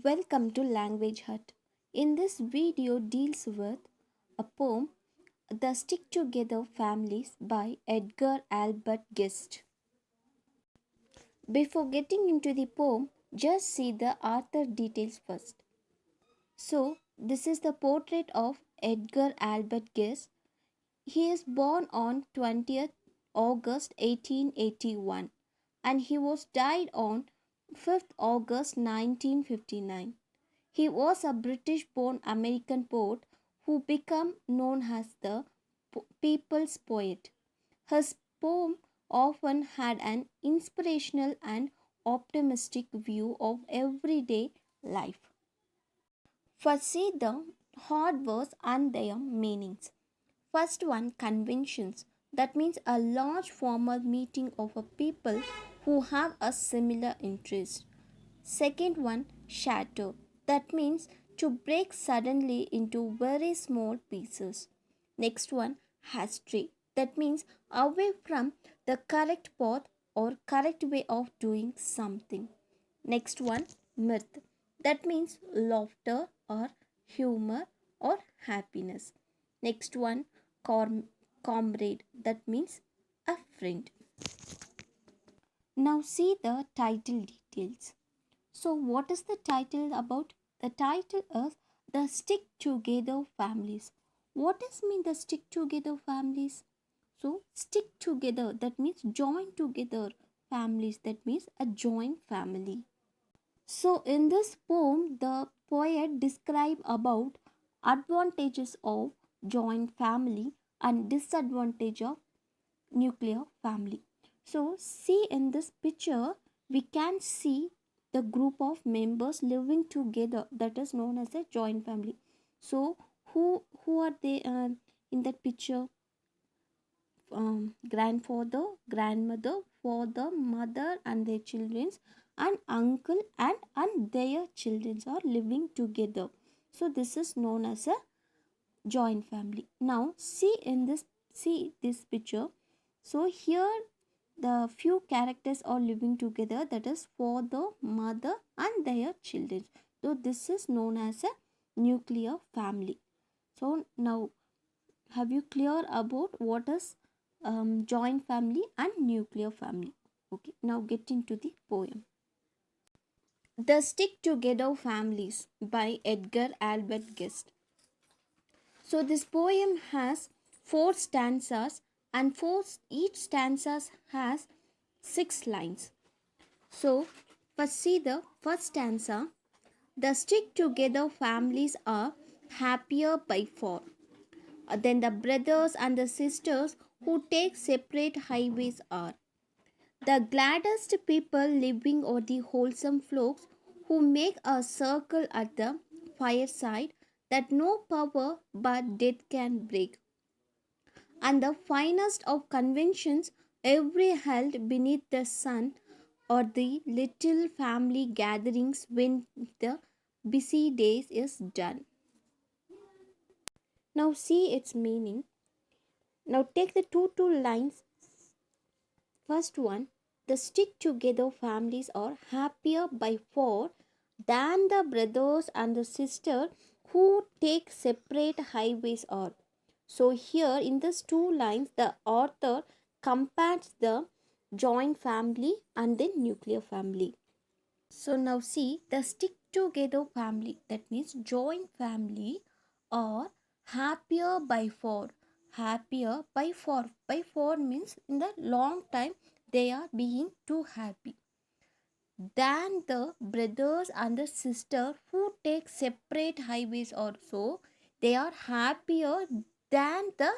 Welcome to Language Hut. In this video deals with a poem The Stick Together Families by Edgar Alber Guest. Before getting into the poem, just see the author details first. So, this is the portrait of Edgar Albert Guest. He is born on 20th August 1881 and he was died on 5th August 1959. He was a British born American poet who became known as the people's poet. His poem often had an inspirational and optimistic view of everyday life. First, see the hard words and their meanings. First one, conventions. That means a large formal meeting of a people who have a similar interest. Second one, shatter. That means to break suddenly into very small pieces. Next one, astray. That means away from the correct path or correct way of doing something. Next one, mirth. That means laughter or humor or happiness. Next one, comrade. That means a friend. Now see the title details. So, what is the title about? The title is The Stick Together Families. What does mean the stick together families? So, stick together, that means join together families, that means a joint family. So, in this poem, the poet describe about advantages of joint family and disadvantage of nuclear family. So, see in this picture, we can see the group of members living together, that is known as a joint family. So, who are they in that picture? Grandfather, grandmother, father, mother, and their children, and uncle and their children are living together. So, this is known as a joint family. Now, see this picture. So here the few characters are living together, that is father, mother and their children. So this is known as a nuclear family. So now have you clear about what is joint family and nuclear family? Okay, now get into the poem. The Stick Together Families by Edgar Albert Guest. So this poem has four stanzas and each stanza has 6 lines. So first see the first stanza. The stick together families are happier by far than the brothers and the sisters who take separate highways are. The gladdest people living are the wholesome folks who make a circle at the fireside that no power but death can break. And the finest of conventions every held beneath the sun or the little family gatherings when the busy days is done. Now see its meaning. Now take the two lines. First one, the stick together families are happier by far than the brothers and the sister who take separate highways are. So here in these 2 lines, the author compares the joint family and the nuclear family. So now see the stick together family, that means joint family, are happier by far. Happier by far. By far means in the long time they are being too happy than the brothers and the sister who take separate highways also. They are happier than the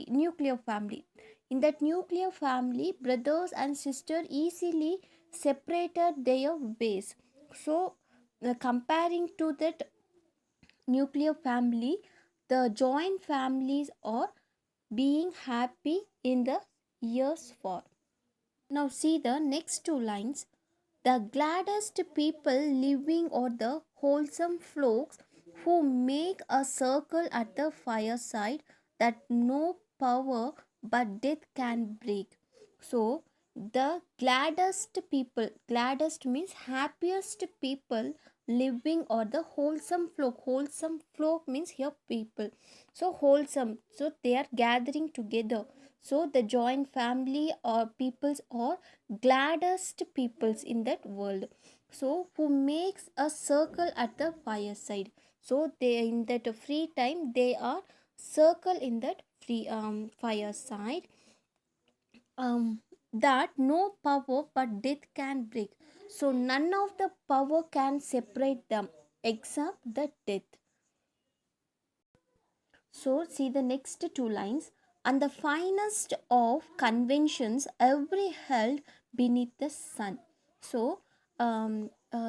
nuclear family. In that nuclear family, brothers and sister easily separated their ways. So comparing to that nuclear family, the joint families are being happy in the years for. Now see the next 2 lines. The gladdest people living are the wholesome folks who make a circle at the fireside that no power but death can break. So the gladdest people, gladdest means happiest people living, or the wholesome flock means here people. So wholesome, so they are gathering together. So the joint family or peoples or gladdest peoples in that world, so who makes a circle at the fireside. So they in that free time they are circle in that free fireside, that no power but death can break. So none of the power can separate them except the death. So see the next two lines. And the finest of conventions every held beneath the sun. So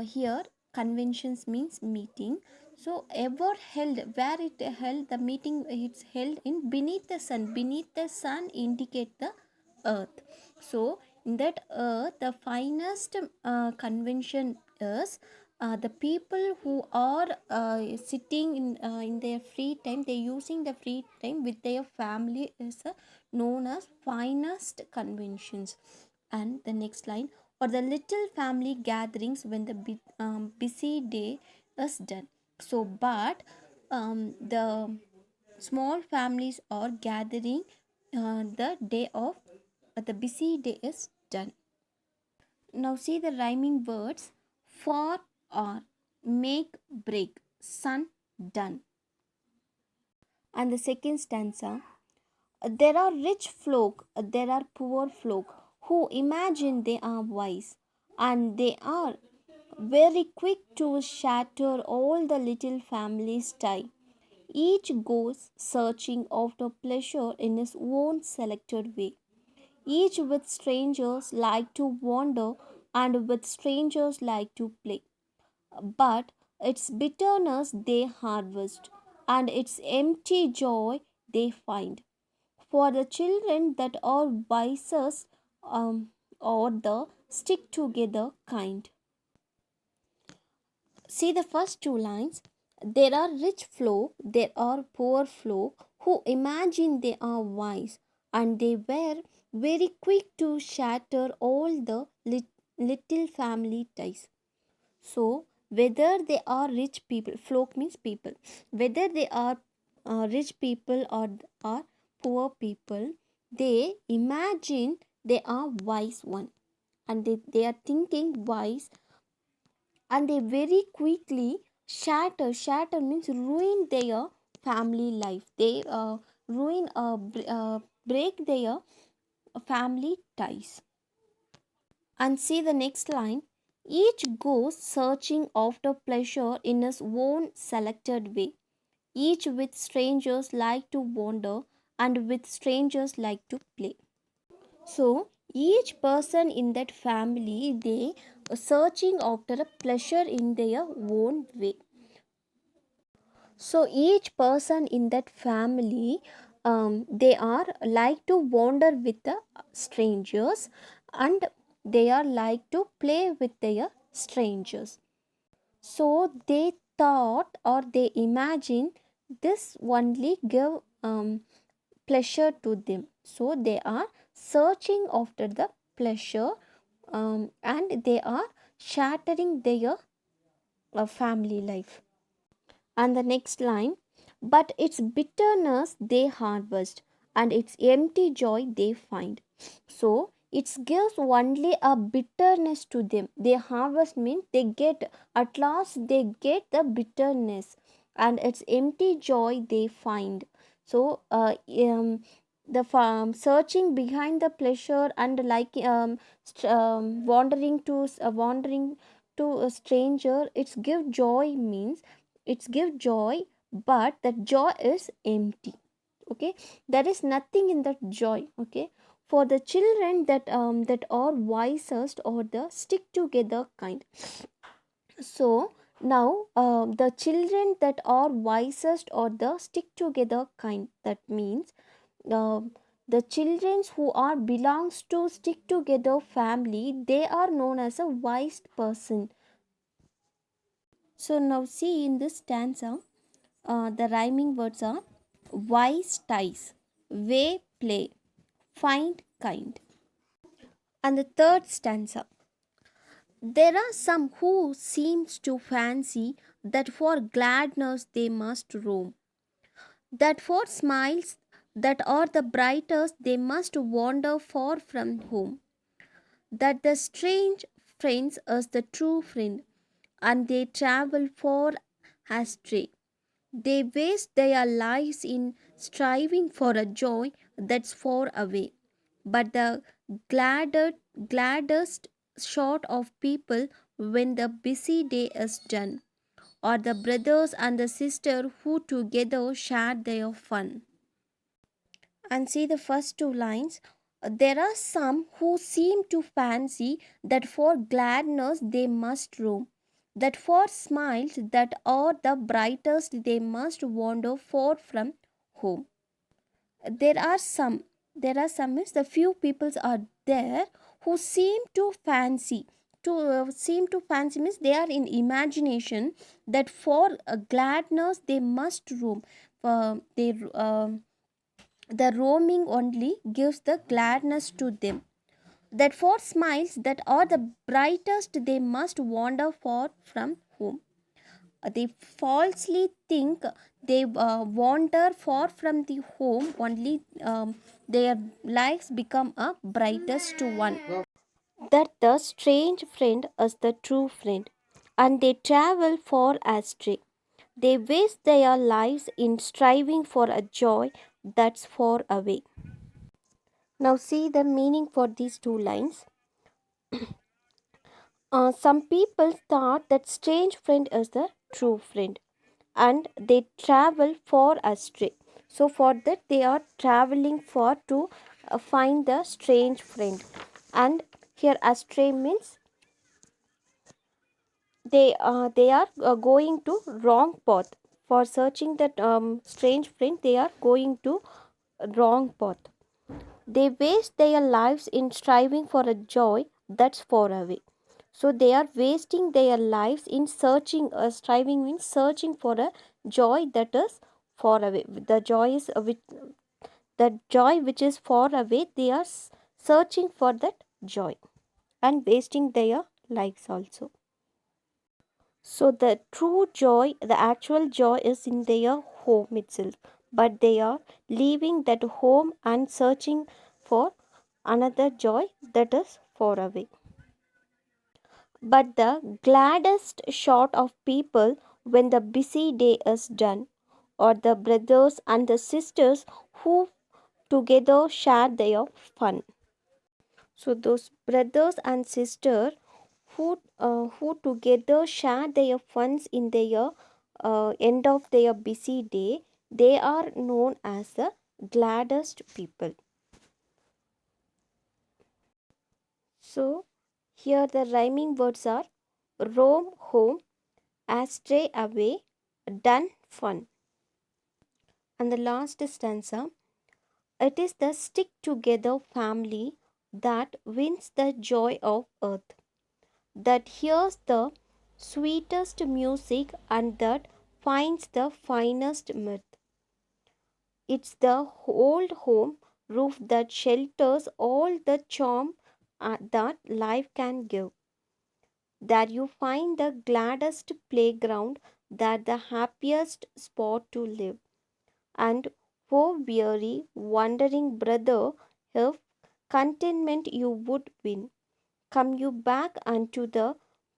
here conventions means meeting. So ever held, where it held the meeting, it's held in beneath the sun. Beneath the sun indicate the earth. So in that earth the finest convention is the people who are sitting in their free time, they using the free time with their family is known as finest conventions. And the next line, or the little family gatherings when the busy day is done. So but the small families are gathering the day of the busy day is done. Now see the rhyming words for, or, make, break, sun, done. And the second stanza, there are rich folk, there are poor folk who imagine they are wise, and they are very quick to shatter all the little family's tie. Each goes searching after pleasure in his own selected way. Each with strangers like to wander, and with strangers like to play. But its bitterness they harvest, and its empty joy they find. For the children that are wisest, or the stick together kind. See the first two lines. There are rich folk, there are poor folk who imagine they are wise, and they were very quick to shatter all the little family ties. So, whether they are rich people, folk means people, whether they are rich people or poor people, they imagine they are wise one, and they are thinking wise, and they very quickly shatter means ruin their family life. They ruin break their family ties. And see the next line, each goes searching after pleasure in his own selected way, each with strangers like to wander, and with strangers like to play. So each person in that family, they searching after a pleasure in their own way. So each person in that family, they are like to wander with the strangers, and they are like to play with their strangers. So they thought, or they imagine, this only give pleasure to them. So they are searching after the pleasure, and they are shattering their family life. And the next line, but its bitterness they harvest, and its empty joy they find. So it gives only a bitterness to them. They harvest means they get, at last they get the bitterness, and its empty joy they find. So the searching behind the pleasure, and like wandering to a stranger, it's give joy means it's give joy, but that joy is empty. Okay, there is nothing in that joy. Okay, for the children that are wisest, or the stick together kind. So now the children that are wisest, or the stick together kind, that means uh, the children who are belongs to stick together family, they are known as a wise person. So now see in this stanza, the rhyming words are wise ties, way, play, find, kind. And the third stanza. There are some who seems to fancy that for gladness they must roam, that for smiles that are the brightest they must wander far from home, that the strange friends is the true friend, and they travel far astray. They waste their lives in striving for a joy that's far away. But the gladdest sort of people when the busy day is done are the brothers and the sister who together share their fun. And see the first two lines. There are some who seem to fancy that for gladness they must roam, that for smiles that are the brightest they must wander far from home. There are some. There are some means the few peoples are there who seem to fancy. Seem to fancy means they are in imagination that for gladness they must roam. They the roaming only gives the gladness to them. That for smiles that are the brightest they must wander far from home. They falsely think they wander far from the home only their lives become a brightest one. That the strange friend is the true friend, and they travel far astray. They waste their lives in striving for a joy that's far away. Now, see the meaning for these two lines. Some people thought that strange friend is the true friend, and they travel far astray. So, for that, they are traveling far to find the strange friend. And here, astray means they are going to wrong path. For searching that strange friend, they are going to wrong path. They waste their lives in striving for a joy that's far away. So they are wasting their lives in searching. Striving means searching for a joy that is far away. The joy is the joy which is far away. They are searching for that joy and wasting their lives also. So the true joy, the actual joy is in their home itself, but they are leaving that home and searching for another joy that is far away. But the gladdest sort of people when the busy day is done are the brothers and the sisters who together share their fun. So those brothers and sisters who together share their funds in their end of their busy day, they are known as the gladdest people. So here the rhyming words are roam home, astray away, done fun. And the last stanza, it is the stick together family that wins the joy of earth, that hears the sweetest music and that finds the finest mirth. It's the old home roof that shelters all the charm that life can give. That you find the gladdest playground, that the happiest spot to live. And oh weary, wandering brother, if contentment you would win, come you back unto the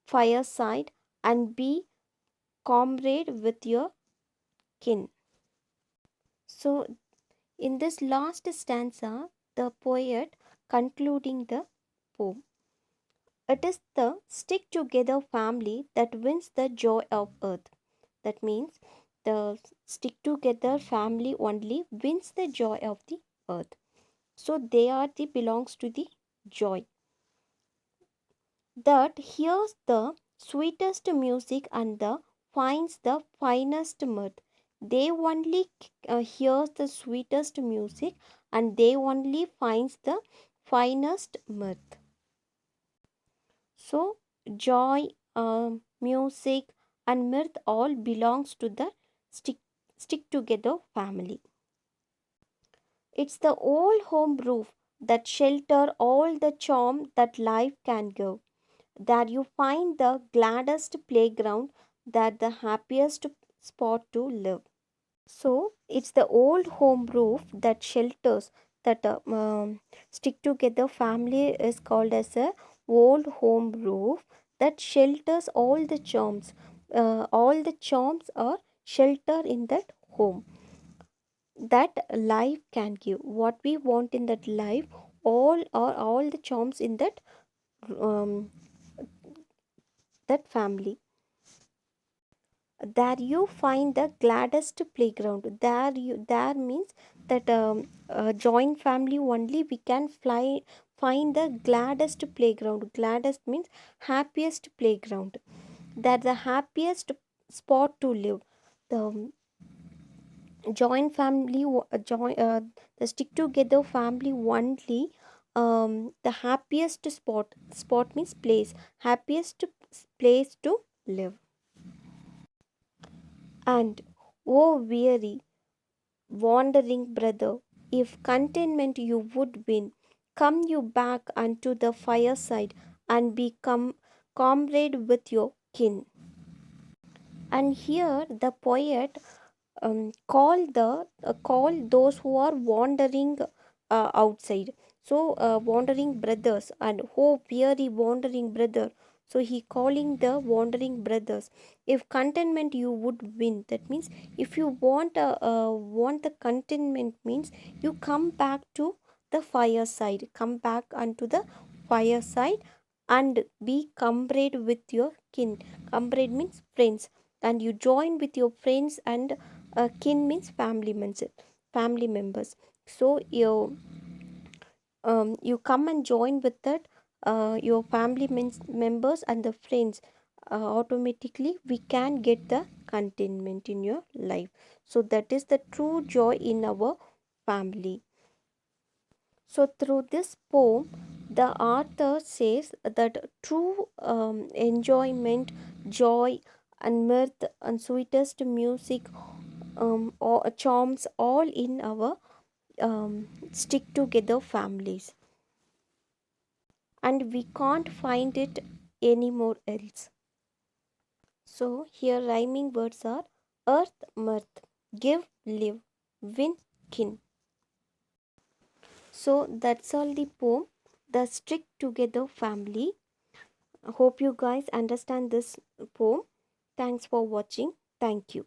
fireside and be comrade with your kin. So, in this last stanza, the poet concluding the poem. It is the stick together family that wins the joy of earth. That means the stick together family only wins the joy of the earth. So they are the belongs to the joy. That hears the sweetest music and the finds the finest mirth. They only hears the sweetest music and they only finds the finest mirth. So joy, music and mirth all belongs to the stick together family. It's the old home roof that shelter all the charm that life can give. There you find the gladdest playground, that the happiest spot to live. So it's the old home roof that shelters that stick together family is called as a old home roof that shelters all the charms. All the charms are shelter in that home that life can give. What we want in that life, all the charms in um, that family. There you find the gladdest playground. There means that joint family only we can fly find the gladdest playground. Gladdest means happiest playground. That the happiest spot to live. The joint family the stick together family only, the happiest spot means place, happiest place to live. And oh weary wandering brother, if contentment you would win, come you back unto the fireside and become comrade with your kin. And here the poet call those who are wandering outside. So wandering brothers, and oh weary wandering brother. So he calling the wandering brothers. If contentment you would win, that means if you want the contentment means you come back to the fireside, come back unto the fireside and be comrade with your kin. Comrade means friends, and you join with your friends, and kin means family members. So you come and join with that your members and the friends. Automatically we can get the contentment in your life. So that is the true joy in our family. So through this poem the author says that true enjoyment, joy and mirth and sweetest music, or charms all in our stick together families, and we can't find it anymore else. So here rhyming words are earth, mirth, give, live, win, kin. So that's all the poem, the stick together family. Hope you guys understand this poem. Thanks for watching. Thank you.